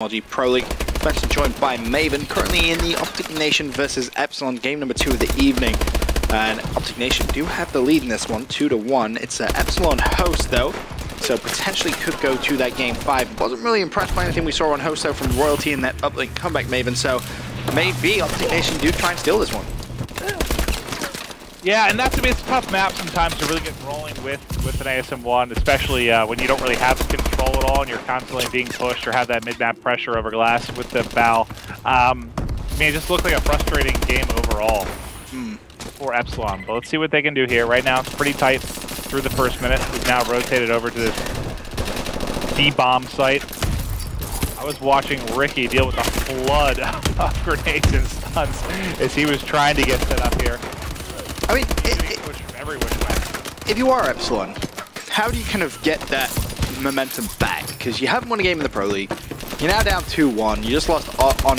MLG Pro League. Benson joined by Maven, currently in the Optic Nation versus Epsilon, game number 2 of the evening. And Optic Nation do have the lead in this one, 2-1. It's an Epsilon host though, so potentially could go to that game 5. Wasn't really impressed by anything we saw on host though from Royalty in that uplink comeback Maven, so maybe Optic Nation do try and steal this one. Yeah, and that's a tough map sometimes to really get rolling with an ASM1, especially when you don't really have control at all and you're constantly being pushed or have that mid-map pressure over glass with the bow. I mean, it just looked like a frustrating game overall for Epsilon. But let's see what they can do here. Right now, it's pretty tight through the first minute. We've now rotated over to this D-bomb site. I was watching Ricky deal with a flood of grenades and stuns as he was trying to get set up here. I mean, if you are Epsilon, how do you kind of get that momentum back? Because you haven't won a game in the Pro League. You're now down 2-1. You just lost on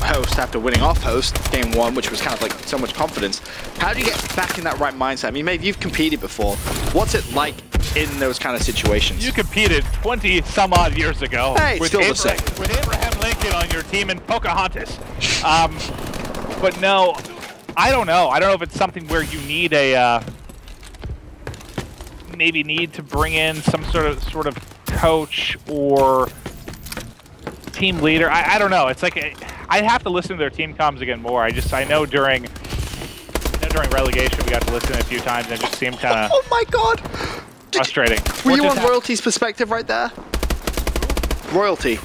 host after winning off host game 1, which was kind of like so much confidence. How do you get back in that right mindset? I mean, maybe you've competed before. What's it like in those kind of situations? You competed 20 some odd years ago with with Abraham Lincoln on your team in Pocahontas. But no. I don't know. I don't know if it's something where you need a maybe need to bring in some sort of coach or team leader. I don't know. It's like I have to listen to their team comms again more. I know during relegation we got to listen a few times and it just seemed kind of oh my god frustrating. Were you on Royalty's perspective right there? Royalty.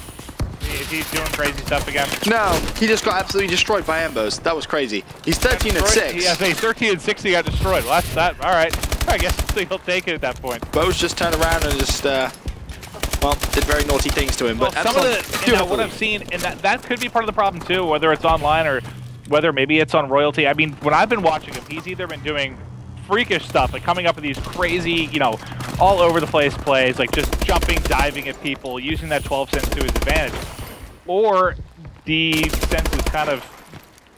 Is he doing crazy stuff again? No, he just got absolutely destroyed by Ambos. That was crazy. He's 13-6. Yeah, he's 13-6. He got destroyed. Well, that's that. All right. I guess he'll take it at that point. Bo's just turned around and just, well, did very naughty things to him. Well, but some of the, what I've seen, and that could be part of the problem too, whether it's online or whether maybe it's on Royalty. I mean, when I've been watching him, he's either been doing freakish stuff, like coming up with these crazy, all over the place plays, like just jumping, diving at people, using that 12 cents to his advantage. Or the senses kind of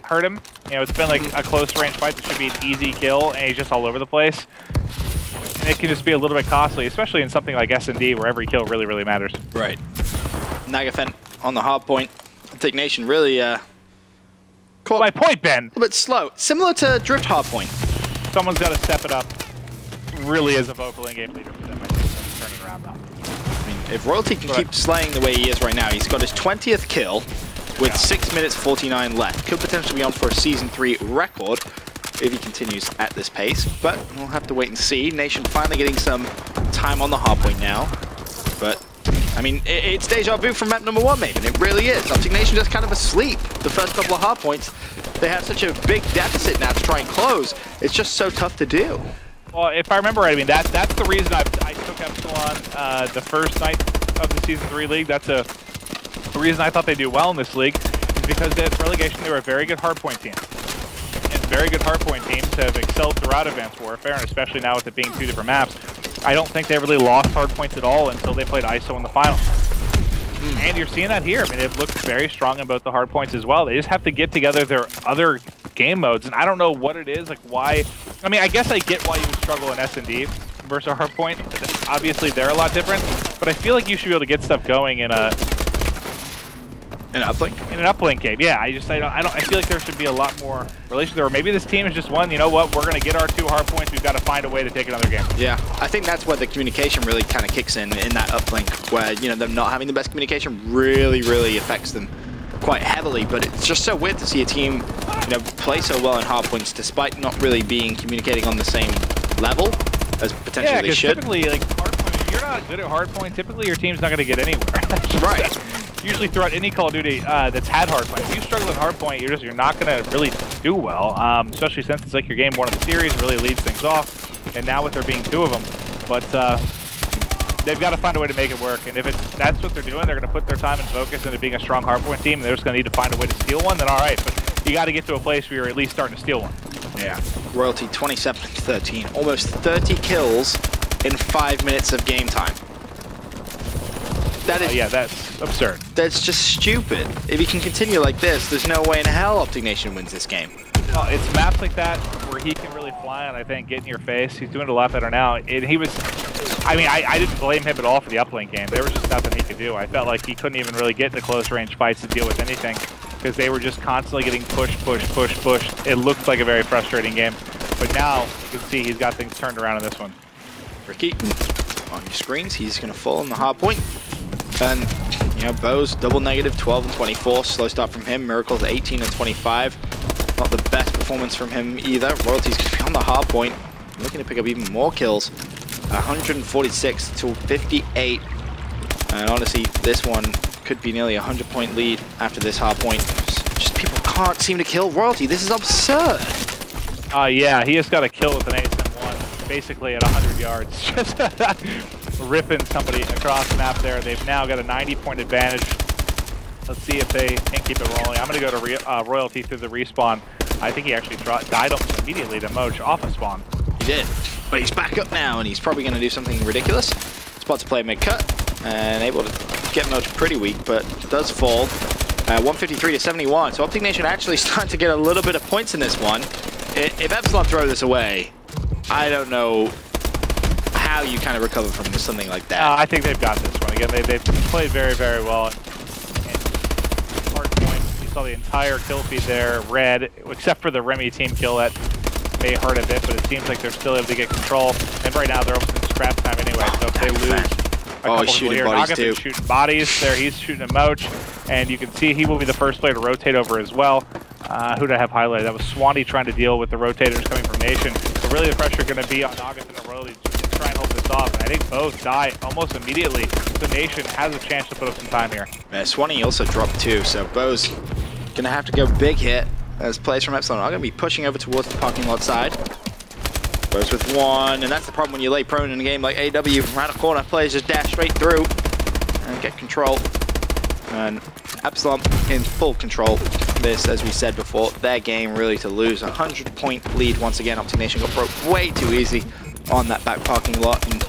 hurt him. It's been like a close range fight that should be an easy kill, and he's just all over the place. And it can just be a little bit costly, especially in something like S&D where every kill really, really matters. Right. Nagafen on the hard point. Optic Nation really caught my point, Ben. A little bit slow. Similar to Drift hard point. Someone's got to step it up. Really is a vocal in-game leader for them. I think turn it around now. If Royalty can keep slaying the way he is right now, he's got his 20th kill with 6 minutes 49 left. Could potentially be on for a Season 3 record if he continues at this pace, but we'll have to wait and see. Nation finally getting some time on the hardpoint now, but I mean, it's deja vu from map number 1, Maven. It really is. Optic Nation just kind of asleep the first couple of hardpoints. They have such a big deficit now to try and close. It's just so tough to do. Well, if I remember right, I mean, that's the reason I took Epsilon the first night of the Season 3 league. That's the reason I thought they'd do well in this league, is because at relegation they were a very good hardpoint team. And very good hardpoint teams have excelled throughout Advanced Warfare, and especially now with it being 2 different maps. I don't think they really lost hardpoints at all until they played ISO in the final. And you're seeing that here. I mean, it looks very strong in both the hardpoints as well. They just have to get together their other game modes, and I don't know what it is, like why. I mean, I guess I get why you would struggle in S&D versus a hardpoint. Obviously, they're a lot different, but I feel like you should be able to get stuff going in an uplink game. Yeah, I feel like there should be a lot more relation there. Or maybe this team is just one, you know what, we're going to get our 2 hardpoints, we've got to find a way to take another game. Yeah, I think that's where the communication really kind of kicks in that uplink, where, them not having the best communication really affects them quite heavily. But it's just so weird to see a team, play so well in hardpoints despite not really being communicating on the same level as potentially they should. Typically, like, hardpoint, if you're not good at hardpoint, typically your team's not going to get anywhere. Right. Usually throughout any Call of Duty that's had hardpoint, if you struggle in hardpoint, you're not going to really do well, especially since it's like your game 1 of the series, really leads things off, and now with there being 2 of them. But they've got to find a way to make it work, and if that's what they're doing, they're going to put their time and focus into being a strong hardpoint team, and they're just going to need to find a way to steal one, then all right, but you got to get to a place where you're at least starting to steal one. Yeah. Royalty 27-13, almost 30 kills in 5 minutes of game time. That is, yeah, that's absurd. That's just stupid. If he can continue like this, there's no way in hell Optic Nation wins this game. Well, it's maps like that where he can really fly and I think get in your face. He's doing it a lot better now. And he was I mean, I didn't blame him at all for the uplink game. There was just nothing he could do. I felt like he couldn't even really get into close range fights to deal with anything because they were just constantly getting pushed. It looked like a very frustrating game. But now you can see he's got things turned around in this one. Ricky, on your screens, he's going to fall on the hard point. And, you know, Bo's double negative, 12 and 24. Slow start from him. Miracle's 18 and 25. Not the best performance from him either. Royalty's going to be on the hard point, looking to pick up even more kills. 146 to 58. And honestly, this one could be nearly a 100-point lead after this hard point. Just people can't seem to kill Royalty. This is absurd. Yeah, he just got a kill with an ASM-1, basically at 100 yards. Just ripping somebody across the map there. They've now got a 90-point advantage. Let's see if they can keep it rolling. I'm going to go to Royalty through the respawn. I think he actually died almost immediately to Moch off of spawn. He did, but he's back up now, and he's probably going to do something ridiculous. Spot to play mid-cut, and able to get Moch pretty weak, but does fall. 153 to 71, so Optic Nation actually starting to get a little bit of points in this one. If Epsilon throw this away, I don't know how you kind of recover from something like that. I think they've got this one. Again, they've played very, very well. And hard point, you saw the entire kill feed there, red, except for the Remy team kill that may hurt a bit, but it seems like they're still able to get control. And right now they're almost in scrap time anyway, so if they lose a couple he's shooting here, bodies too. Shooting bodies there, he's shooting a Moch, and you can see he will be the first player to rotate over as well. Who did I have highlighted? That was Swanee trying to deal with the rotators coming from Nation. But really the pressure going to be on August and Royalty to try and hold this off. And I think both die almost immediately, so Nation has a chance to put up some time here. Yeah, Swanee also dropped too, so Bo's going to have to go big hit as players from Epsilon are going to be pushing over towards the parking lot side. Bo's with one, and that's the problem when you lay prone in a game like AW. Around a corner, players just dash straight through and get control. And Epsilon in full control. This, as we said before, their game really to lose. 100-point lead once again. Optic Nation got broke way too easy on that back parking lot. And,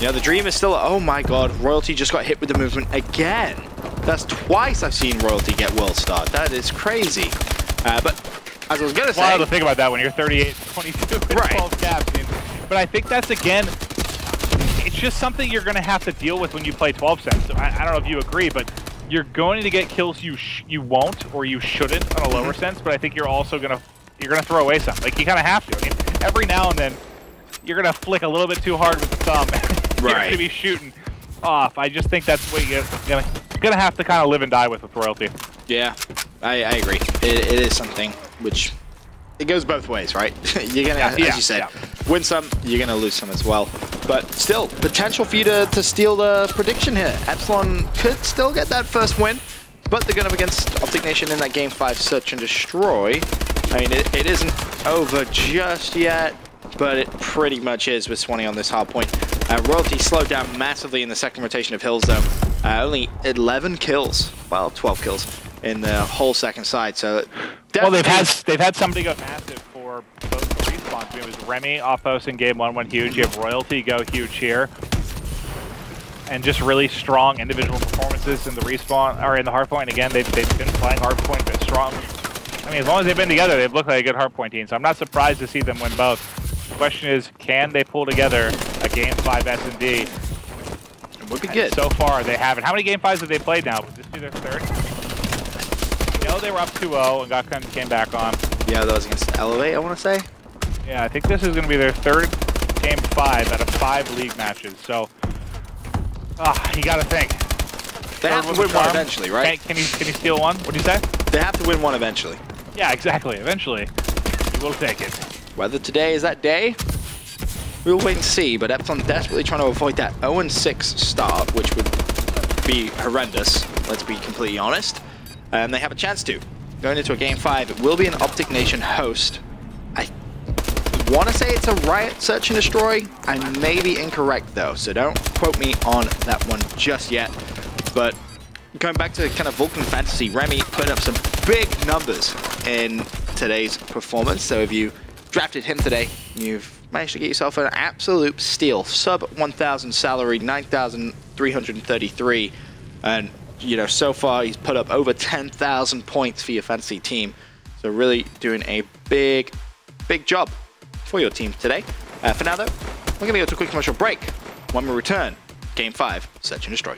you know, the dream is still, oh my god, Royalty just got hit with the movement again. That's twice I've seen Royalty get world start. That is crazy. But as I was going to say... Wild to think about that when you're 38, 22, and 12 caps. But I think that's, again, it's just something you're going to have to deal with when you play 12 cents. So I don't know if you agree, but you're going to get kills you won't or you shouldn't on a lower sense, but I think you're also going to throw away some. Like, you kind of have to. I mean, every now and then, you're going to flick a little bit too hard with the thumb. You're going to be shooting off. I just think that's what you're going to have to kind of live and die with Royalty. Yeah, I agree. It is something which, it goes both ways, right? You're going to, as you said, win some, you're going to lose some as well. But still, potential for you to steal the prediction here. Epsilon could still get that first win, but they're going up against Optic Nation in that Game 5 Search and Destroy. I mean, it isn't over just yet, but it pretty much is with Swanee on this hard point. Royalty slowed down massively in the second rotation of Hills, though. Only 11 kills, well, 12 kills in the whole second side. So, well, they've had somebody go massive for both the respawns. It was Remy off post in Game 1 went huge. You have Royalty go huge here, and just really strong individual performances in the respawn or in the hardpoint. Again, they've been playing hardpoint but strong. I mean, as long as they've been together, they've looked like a good hardpoint team. So I'm not surprised to see them win both. The question is, can they pull together a Game 5 S&D? It would be good. So far, they haven't. How many Game 5s have they played now? Would this be their third? I know they were up 2-0 and came back on. Yeah, that was against Elevate, I want to say. Yeah, I think this is going to be their third Game 5 out of 5 league matches. So, you got to think. They have to win one eventually, right? Can you steal one? What do you say? They have to win one eventually. Yeah, exactly. Eventually, you will take it. Whether today is that day, we'll wait and see. But Epsilon desperately trying to avoid that 0-6 start, which would be horrendous. Let's be completely honest. And they have a chance to. Going into a Game 5, it will be an Optic Nation host. I want to say it's a Riot Search and Destroy. I may be incorrect though, so don't quote me on that one just yet. But going back to kind of Vulcan Fantasy, Remy put up some big numbers in today's performance. So if you drafted him today, you've managed to get yourself an absolute steal. Sub 1,000 salary, 9,333. And, you know, so far he's put up over 10,000 points for your fantasy team. So really doing a big job for your team today. For now though, we're going to go to a quick commercial break. When we return, Game 5, Search and Destroy.